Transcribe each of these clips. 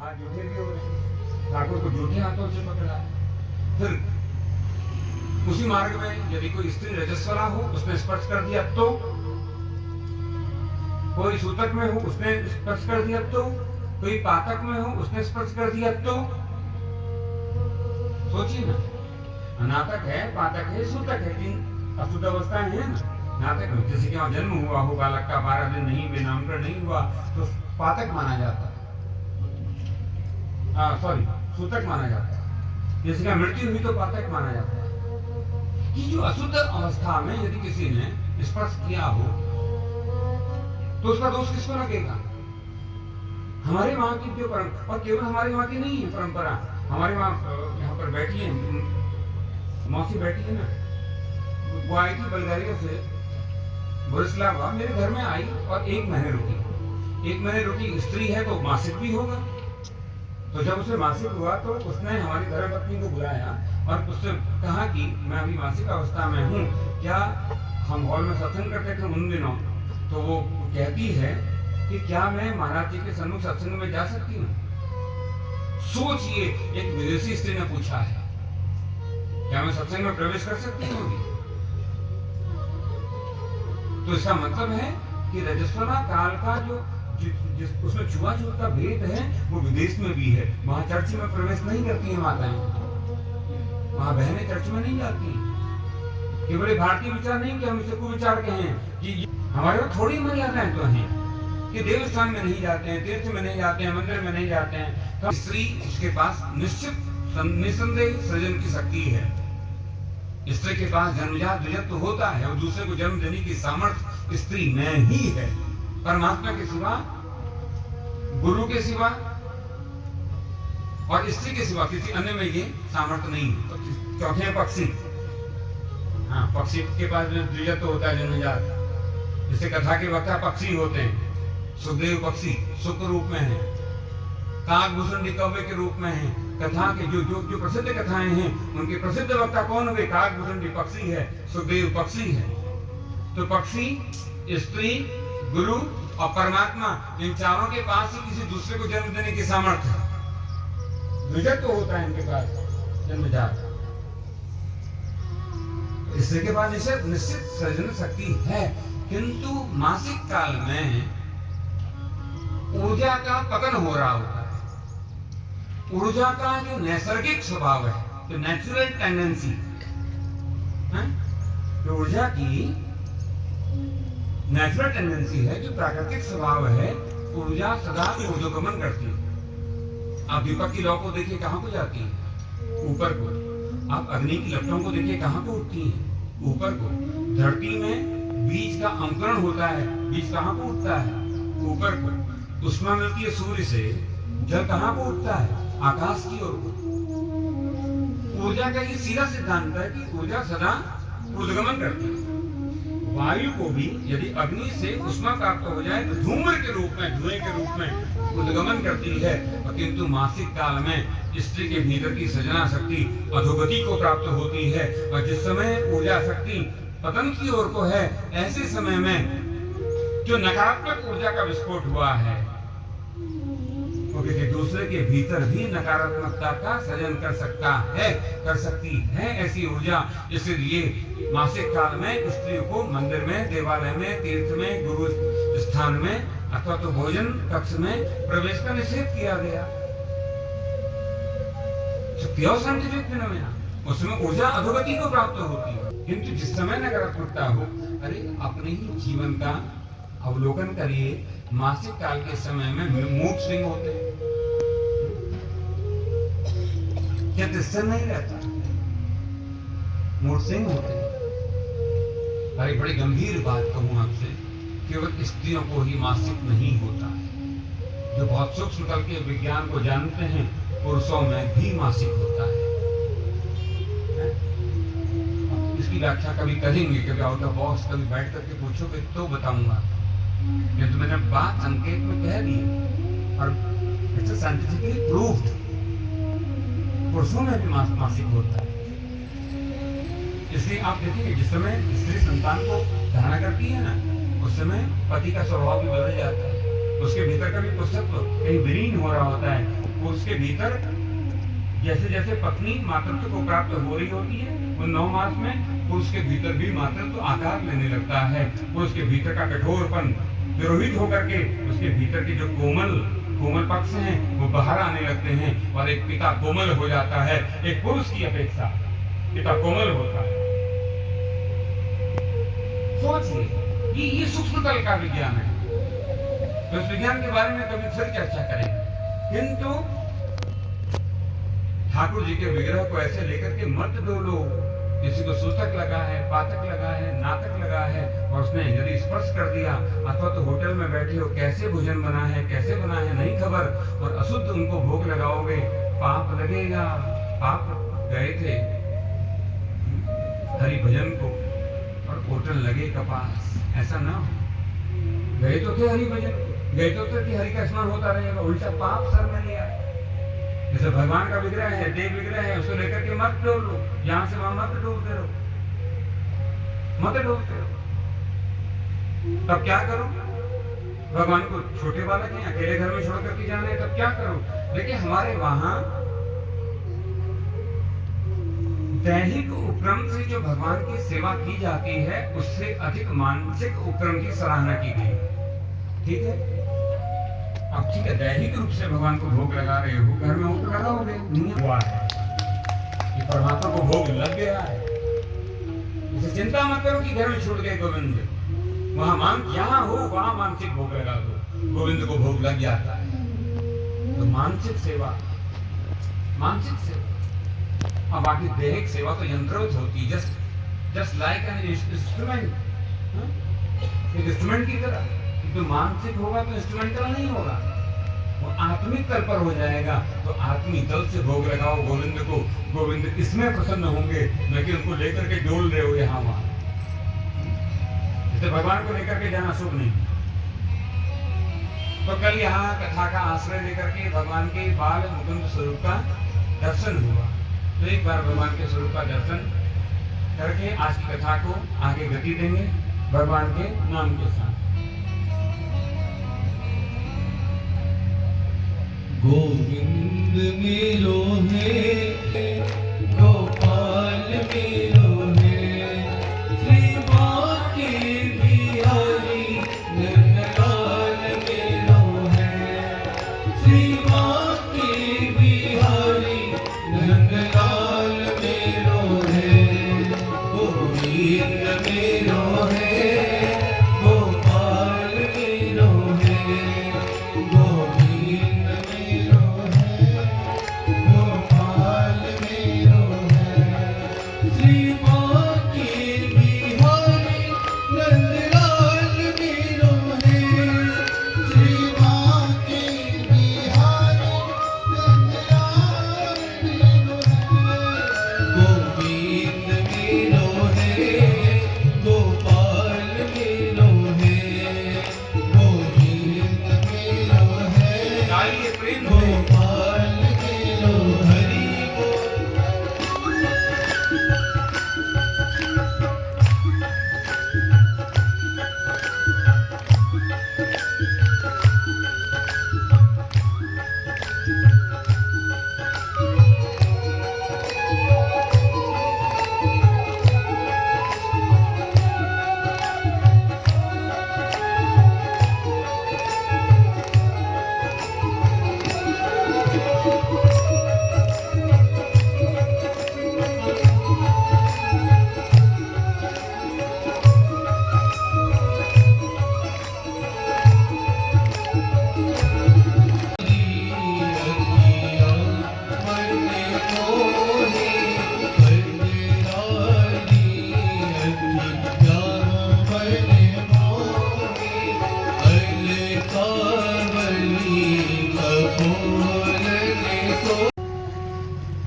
हाथ जूठे भी हो रहे, ठाकुर को जूठे हाथों से पकड़ा। फिर उसी मार्ग में यदि कोई स्त्री रजस्वला हो, उसने स्पर्श कर दिया तो, कोई सूतक में हो, उसने स्पर्श कर दिया तो, कोई पातक में हो, उसने स्पर्श कर दिया तो, सोचिए ना, नातक है, पातक है, सूतक है, तीन अशुद्ध अवस्थाएं हैं ना। नातक में किसी के वहां जन्म हुआ हो, बालक का 12 दिन नहीं, नामकरण नहीं हुआ तो पातक माना जाता है, सॉरी सूतक माना जाता है। किसी का मृत्यु हुई तो पातक माना जाता है। कि जो अशुद्ध अवस्था में यदि किसी ने स्पर्श किया हो तो उसका दोष किसको लगेगा? हमारे वहां की जो परंपरा, और केवल हमारे वहां की नहीं है परंपरा, हमारे वहां यहाँ पर बैठी है मौसी बैठी है ना, वो आई थी बल्गारिया से, बोरिस्लावा मेरे घर में आई और 1 महीने रुकी। 1 महीने रुकी, स्त्री है तो मासिक भी होगा। तो जब उसे मासिक हुआ तो उसने हमारी धर्मपत्नी को बुलाया और उससे कहा कि मैं अभी मासिक अवस्था में हूँ, क्या हम हॉल में सत्संग करते थे उन दिनों, तो वो कहती है कि क्या मैं महाराज जी के सन्मुख सत्संग में जा सकती हूँ? सोचिए, एक विदेशी स्त्री ने पूछा है, क्या मैं सत्संग में प्रवेश कर सकती हूँ? तो इसका मतलब है कि रजस्वला काल का जो उसमें छुआछूत का भेद है वो विदेश में भी है। वहां चर्च में प्रवेश नहीं करती है माताएं, वहां बहनें चर्च में नहीं जाती। ये बड़े भारतीय विचार नहीं कि हम इसे कुविचार कहें कि हमारे वहां थोड़ी मर्यादाएं तो हैं कि देवस्थान में नहीं जाते हैं, तीर्थ में नहीं जाते हैं, मंदिर में नहीं जाते हैं। तो स्त्री, उसके पास निश्चित निसंदेह सृजन की शक्ति है। स्त्री के पास जन्मजात द्विजत्व होता है और दूसरे को जन्म देने की सामर्थ्य स्त्री में ही है। परमात्मा के सिवा, गुरु के सिवा और स्त्री के सिवा किसी अन्य में ये सामर्थ्य नहीं है। तो चौथे हैं पक्षी। हाँ, पक्षी के पास द्विजत्व होता है जन्मजात। जैसे कथा के वक्ता पक्षी होते हैं, सुखदेव पक्षी सुख रूप में है, काकभूषण कौवे के रूप में है। कथा के जो प्रसिद्ध कथाएं हैं उनके प्रसिद्ध वक्ता कौन हुए? काकभूषण पक्षी है, सुखदेव पक्षी है। तो पक्षी, स्त्री, गुरु और परमात्मा, इन चारों के पास ही किसी दूसरे को जन्म देने की सामर्थ्य है। द्विजत्व होता है इनके पास जन्मजात। स्त्री के पास निश्चित सृजन शक्ति है, किंतु मासिक काल में ऊर्जा का पतन हो रहा होता है। ऊर्जा का जो नैसर्गिक स्वभाव है, जो नेचुरल टेंडेंसी है, जो ऊर्जा की नेचुरल टेंडेंसी है, जो प्राकृतिक स्वभाव है, ऊर्जा सदा ऊर्ध्वगमन करती है। आप दीपक की लौ को देखिए कहां को जाती है? ऊपर को। आप अग्नि की लपटों को देखिए कहां को उठती हैं? ऊपर को। धरती में बीज का अंकुरण होता है, बीज कहां को उठता है? ऊपर को। उष्मा मिलती है सूर्य से, जल कहां को उठता है? आकाश की ओर को। ऊर्जा का ये सीधा सिद्धांत है कि ऊर्जा सदा ऊर्ध्वगमन करती है। वायु को भी यदि अग्नि से उष्मा प्राप्त हो जाए तो धूम्र के रूप में, धुएं के रूप में ऊर्ध्वगमन करती है। किंतु मासिक काल में स्त्री के भीतर की सृजना शक्ति अधोगति को प्राप्त होती है, और जिस समय ऊर्जा शक्ति पतन की ओर को है, ऐसे समय में जो नकारात्मक ऊर्जा का विस्फोट हुआ है, क्योंकि दूसरे के भीतर भी नकारात्मकता का सृजन कर सकती है ऐसी ऊर्जा। इसलिए मासिक काल में स्त्रियों को मंदिर में, देवालय में, तीर्थ में, गुरु स्थान में अथवा तो भोजन कक्ष में प्रवेश का निषेध किया गया। प्योर साइंटिफिक फिनोमेना, उसमें ऊर्जा अधोगति को प्राप्त होती है। किंतु जिस समय नकारात्मकता हो, अरे अपने ही जीवन का अवलोकन करिए। मासिक काल के समय में मूड स्विंग होते हैं, क्या स्थिर नहीं रहता, मूड स्विंग होते हैं। अरे बड़ी गंभीर बात कहूं आपसे, केवल स्त्रियों को ही मासिक नहीं होता है। जो बहुत सूक्ष्म तल के विज्ञान को जानते हैं, पुरुषों में भी मासिक होता है। इसकी व्याख्या कभी करेंगे, कभी आउट ऑफ बॉक्स, कभी बैठ करके पूछोगे तो बताऊंगा। ये तो मैंने बात संकेत में कह दी और इट्स साइंटिफिकली प्रूव्ड, पुरुषों में भी मासिक होता है। इसलिए आप देखिए, जिस समय स्त्री संतान को धारणा करती है ना, उस समय पति का स्वभाव भी बदल जाता है, उसके भीतर का भी पुरुषत्व कहीं विलीन हो रहा होता है। पुरुष के भीतर जैसे जैसे पत्नी मातृत्व को प्राप्त हो रही होती है, वो 9 मास में पुरुष के भीतर भी मातृत्व आकार लेने लगता है। पुरुष के भीतर का कठोरपन विरोहित होकर के उसके भीतर के जो कोमल पक्ष हैं वो बाहर आने लगते हैं और एक पिता कोमल हो जाता है। एक पुरुष की अपेक्षा पिता कोमल होता है। सोचिए ये सूक्ष्म तल का विज्ञान है। तो इस विज्ञान के बारे में कभी फिर चर्चा करेंगे। किंतु ठाकुर जी के विग्रह को ऐसे लेकर के मत डोलो। किसी को सूतक लगा है, पातक लगा है, नातक लगा है और उसने यदि स्पर्श कर दिया, अथवा तो होटल में बैठे हो, कैसे भोजन बना है, कैसे बना है नहीं खबर, और अशुद्ध उनको भोग लगाओगे, पाप लगेगा। पाप गए थे हरि भजन को और होटल लगे कपास, ऐसा ना हो। गए तो थे हरि भजन, गए तो थे कि हरि का स्मरण होता रहेगा, उल्टा पाप सर में लिया। जैसे भगवान का विग्रह है, देव विग्रह है, उसको लेकर के मत डोल लो, यहां से वहां मत डोलते रहो, मत डोलते रहो। तब क्या करो? भगवान को छोटे बालक हैं, अकेले घर में छोड़ करके जाना है, तब क्या करो? देखिए हमारे वहां दैहिक उपक्रम से जो भगवान की सेवा की जाती है, उससे अधिक मानसिक उपक्रम की सराहना की गई। ठीक है, अब ठीक है, दैहिक रूप से भगवान को भोग लगा रहे हो, घर में भोग लगाओगे, नहीं हुआ है कि परमात्मा को भोग लग गया है। इसे चिंता मत करो कि घर में छूट गए गोविंद, यहाँ हो वहां मानसिक भोग लगा दो, गोविंद को भोग लग जाता है। तो मानसिक सेवा, मानसिक सेवा, और बाकी दैहिक सेवा तो यंत्रवत होती, जस्ट लाइक एन इंस्ट्रूमेंट, एक इंस्ट्रूमेंट की तरह। तो मानसिक होगा तो इंस्ट्रूमेंटल नहीं होगा, वो आत्मिक तल पर हो जाएगा। तो आत्मिक तल से भोग लगाओ गोविंद को, गोविंद इसमें प्रसन्न होंगे, न कि उनको लेकर के डोल रहे हो यहाँ वहां। जैसे भगवान को लेकर के जाना शुभ नहीं। तो कल यहाँ कथा का आश्रय लेकर के भगवान के बाल मुकुंद स्वरूप का दर्शन हुआ। तो एक बार भगवान के स्वरूप का दर्शन करके आज की कथा को आगे गति देंगे भगवान के नाम के साथ। गोविंद मेरो है, गोपाल मेरो है, श्री बांके बिहारी नंदलाल मेरो है, श्री बांके बिहारी नंदलाल मेरो है, गोविंद मेरो है, गोपाल मेरो है, गोविंद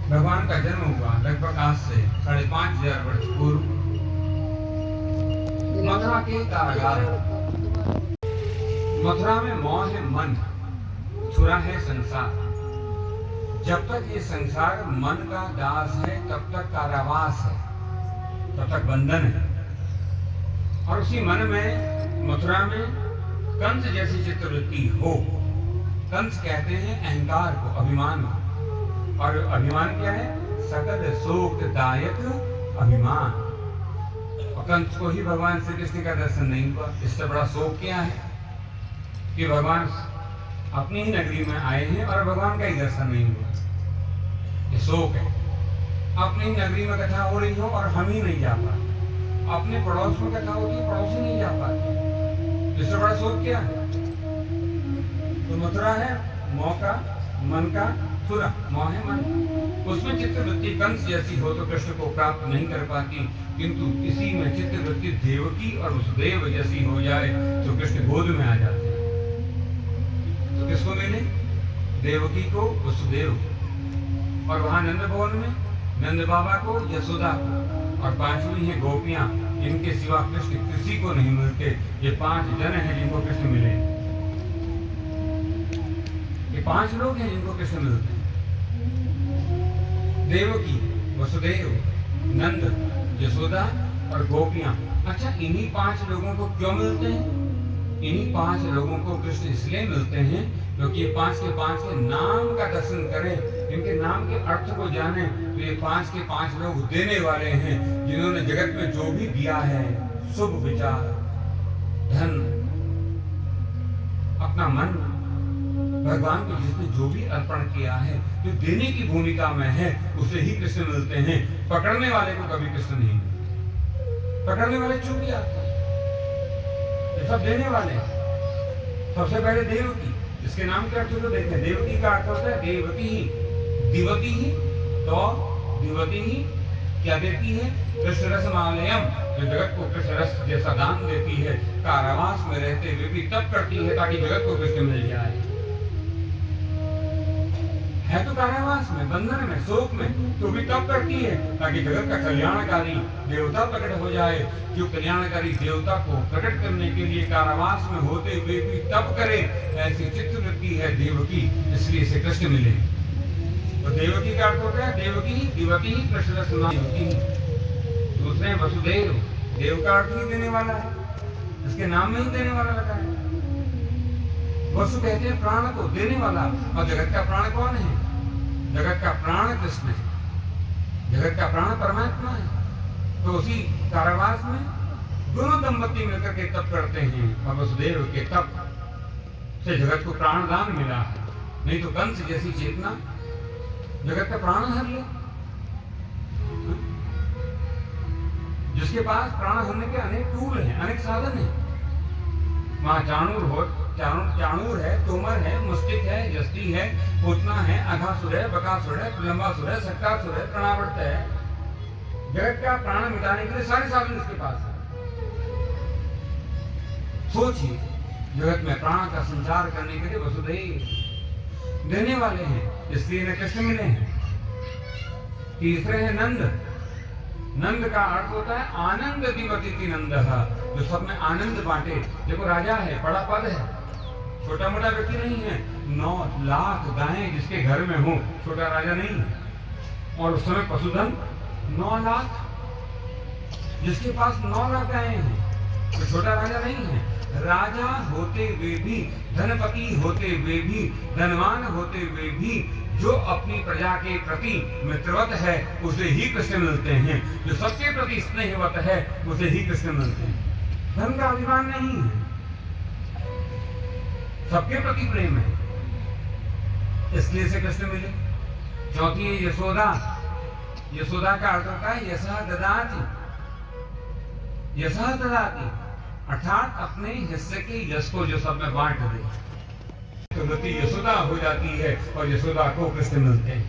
भगवान का जन्म हुआ लगभग आज से 5,500 वर्ष पूर्व मथुरा के कारागार। मथुरा में मौन है मन, छुरा है संसार। जब तक ये संसार मन का दास है तब तक कारावास है, तब तक बंधन है। और उसी मन में मथुरा में कंस जैसी चित्रवृत्ति हो कंस कहते हैं अहंकार को, अभिमान को। और अभिमान क्या है? सकल शोकदायक अभिमान। और कंस को ही भगवान श्री कृष्ण का दर्शन नहीं हुआ। इससे बड़ा शोक क्या है कि भगवान अपनी ही नगरी में आए हैं और भगवान का ही दर्शन नहीं हुआ। ये शोक है। अपनी ही नगरी में कथा हो रही हो और हम ही नहीं जा पाते। अपने पड़ोस में कथा होती है, पड़ोसी नहीं जा पाते। इससे बड़ा शोक क्या है? तो मथुरा है मौका मन का थुरा, मोह है मन। उसमें चित्तवृत्ति कंस जैसी हो तो कृष्ण को प्राप्त नहीं कर पाती, किंतु इसी में चित्तवृत्ति देवकी और वसुदेव जैसी हो जाए तो कृष्ण गोद में आ जाते हैं। तो किसको मिले? देवकी को, वसुदेव। और वहां नंद भवन में नंद बाबा को, यशोदा को। और पांचवी है गोपियां। इनके सिवा कृष्ण किसी को नहीं मिलते। ये 5 जन हैं जिनको कृष्ण मिले। ये 5 लोग हैं जिनको कृष्ण मिलते हैं। देवकी, वसुदेव, नंद, यशोदा और गोपियां। अच्छा, इन्हीं 5 लोगों को क्यों मिलते हैं? इन्हीं 5 लोगों को कृष्ण इसलिए मिलते हैं क्योंकि ये 5 के 5 के नाम का दर्शन करें, इनके नाम के अर्थ को जाने। तो ये 5 के 5 लोग देने वाले हैं जिन्होंने जगत में जो भी दिया है, शुभ विचार, धन, अपना मन, भगवान को जिसने जो भी अर्पण किया है, जो देने की भूमिका में है, उसे ही कृष्ण मिलते हैं। पकड़ने वाले को कभी कृष्ण नहीं मिलते। पकड़ने वाले चुप जाते हैं। ये सब देने वाले हैं। सबसे पहले देवकी, इसके नाम के अर्थ को देखें। देवकी का अर्थ होता है देवती ही, दिवती ही। तो दिवती ही क्या देती है? कृष्ण रस मालयम, जो जगत को कृष्ण रस जैसा दान देती है। कारावास में रहते हुए भी तब करती है ताकि जगत को कृष्ण मिल जाए। है तो कारावास में, बंधन में, शोक में, तो भी तब करती है ताकि जगत का कल्याणकारी देवता प्रकट हो जाए। जो कल्याणकारी देवता को प्रकट करने के लिए कारावास में होते हुए भी तब करे, ऐसी चित्तवृत्ति है देवकी, इसलिए इसे कृष्ण मिले। तो देवकी का अर्थ होता है देवकी ही, दिवती ही, कृष्ण रस देवकी ही। दूसरे वसुदेव, देव का अर्थ ही देने वाला है, इसके नाम में ही देने वाला लगा है। वसु कहते हैं प्राण को, देने वाला। और जगत का प्राण कौन है? जगत का प्राण कृष्ण है। जगत का प्राण परमात्मा है। तो उसी कारावास में दोनों दंपति मिलकर के तप करते हैं और वसुदेव के तप से जगत को प्राणदान मिला है। नहीं तो कंस जैसी चेतना जगत का प्राण हर ले। जिसके पास प्राण हरने के अनेक टूल हैं, अनेक साधन हैं। वहां चाणूर है, तोमर है, मुस्टिक है, जस्ती है, पूतना है, अघासुर है, बकासुर है, लंबासुर है, सक्कासुर है, प्रणावर्त है। जगत का प्राण मिटाने के लिए सारे साधन इसके पास है। सोचिए, जगत में प्राण का संचार करने के लिए वसुदेव देने वाले हैं, इसलिए इन्हें कृष्ण मिले हैं। तीसरे हैं नंद। नंद का अर्थ होता है आनंद दिवती नंद, जो सब में आनंद बांटे। देखो, राजा है, बड़ा पद है, छोटा मोटा व्यक्ति नहीं है। 9 लाख गायें जिसके घर में हो, छोटा राजा नहीं है। और उस समय पशुधन 9 लाख, जिसके पास 9 लाख गायें हैं, तो छोटा राजा नहीं है। राजा होते हुए भी, धनपति होते हुए भी, धनवान होते हुए भी जो अपनी प्रजा के प्रति मित्रवत है, उसे ही कृष्ण मिलते हैं। जो सबके प्रति स्नेहवत है, उसे ही कृष्ण मिलते हैं। धन का अभिमान नहीं है, सबके प्रति प्रेम है, इसलिए से कृष्ण मिले। चौथी है यशोदा। यशोदा का अर्थ होता है यशः ददाति, यशः ददाति, अर्थात अपने हिस्से के यश को जो सब में बांट दे। तो गति यशोदा हो जाती है और यशोदा को कृष्ण मिलते हैं।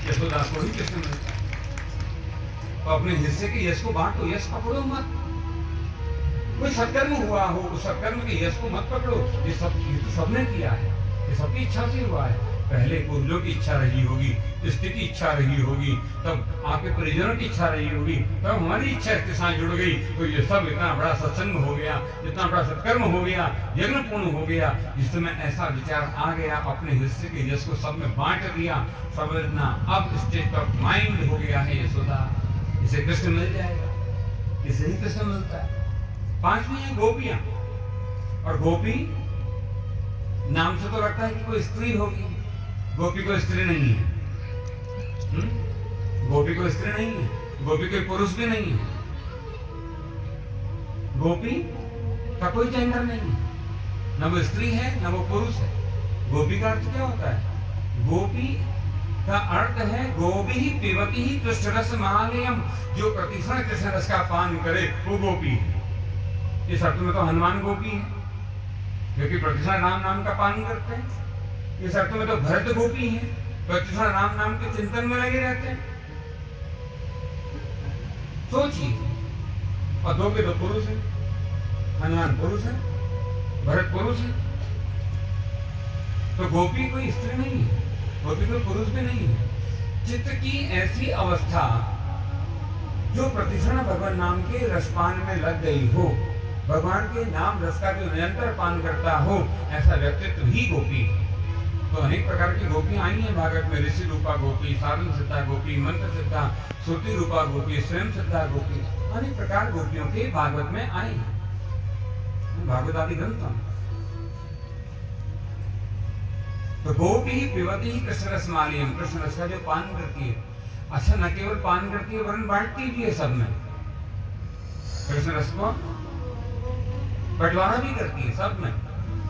यशोदा को ही कृष्ण मिलते हैं। तो अपने हिस्से के यश को बांटो, यश पकड़ो मत। कोई सत्कर्म हुआ हो, उस सत्कर्म के यश को मत पकड़ो। ये तो सबने किया है, ये सबकी इच्छा से हुआ है। पहले पूर्वजों की इच्छा रही होगी, स्थिति की इच्छा रही होगी, तब आपके परिजनों की इच्छा रही होगी, तब हमारी इच्छा इसके साथ जुड़ गई। तो ये सब इतना बड़ा सत्संग हो गया, इतना बड़ा सत्कर्म हो गया, यज्ञ पूर्ण हो गया, जिसमें ऐसा विचार आ गया, अपने हिस्से के यश को सब में बांट दिया। सब इतना अब स्टेट ऑफ माइंड हो गया है यशोदा, इसे कृष्ण मिल जाएगा, इसे ही कृष्ण मिलता है। 5वीं है गोपियां। और गोपी नाम से तो लगता है कि कोई स्त्री होगी, गोपी कोई स्त्री नहीं है। गोपी कोई स्त्री नहीं है, गोपी कोई पुरुष भी नहीं है। गोपी का कोई जेंडर नहीं है, न वो स्त्री है न वो पुरुष है। गोपी का अर्थ क्या होता है? गोपी का अर्थ है गोपी ही पिबती ही कृष्ण रस महालयम, जो प्रतिक्षण कृष्ण रस का पान करे वो गोपी है। इस अर्थ में तो हनुमान गोपी है, क्योंकि प्रतिक्षण राम नाम का पान करते हैं। इस अर्थ में तो भरत गोपी है, प्रतिक्षण राम नाम के चिंतन में लगे रहते हैं। सोचिए, और दो के दो पुरुष है, हनुमान पुरुष है, भरत पुरुष है। तो गोपी कोई स्त्री नहीं है, गोपी कोई पुरुष भी नहीं है। चित्त की ऐसी अवस्था जो प्रतिक्षण भगवान नाम के रसपान में लग गई हो, भगवान के नाम रस का जो निरंतर पान करता हो, ऐसा व्यक्तित्व ही गोपी है। तो अनेक प्रकार की गोपियां आई हैं भागवत में। ऋषि रूपा गोपी, साधन सिद्धा गोपी, मंत्र सिद्धा, श्रुति रूपा गोपी, स्वयं सिद्धा गोपी, अनेक प्रकार गोपियों के भागवत में आई हैं, भागवत आदि ग्रंथों में। तो गोपी ही पिबती ही कृष्ण रस मालियम, कृष्ण रस का जो पान करती है। अच्छा, न केवल पान करती है वरन बांटती भी है सब में। कृष्ण रस को बंटवारा भी करती है सब में,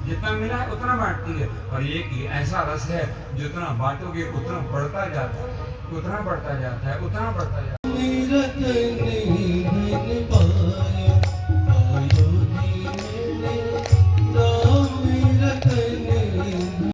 जितना मिला है उतना बांटती है। और ये कि ऐसा रस है जितना बांटोगे उतना बढ़ता जाता है, उतना बढ़ता जाता है, उतना बढ़ता जाता है।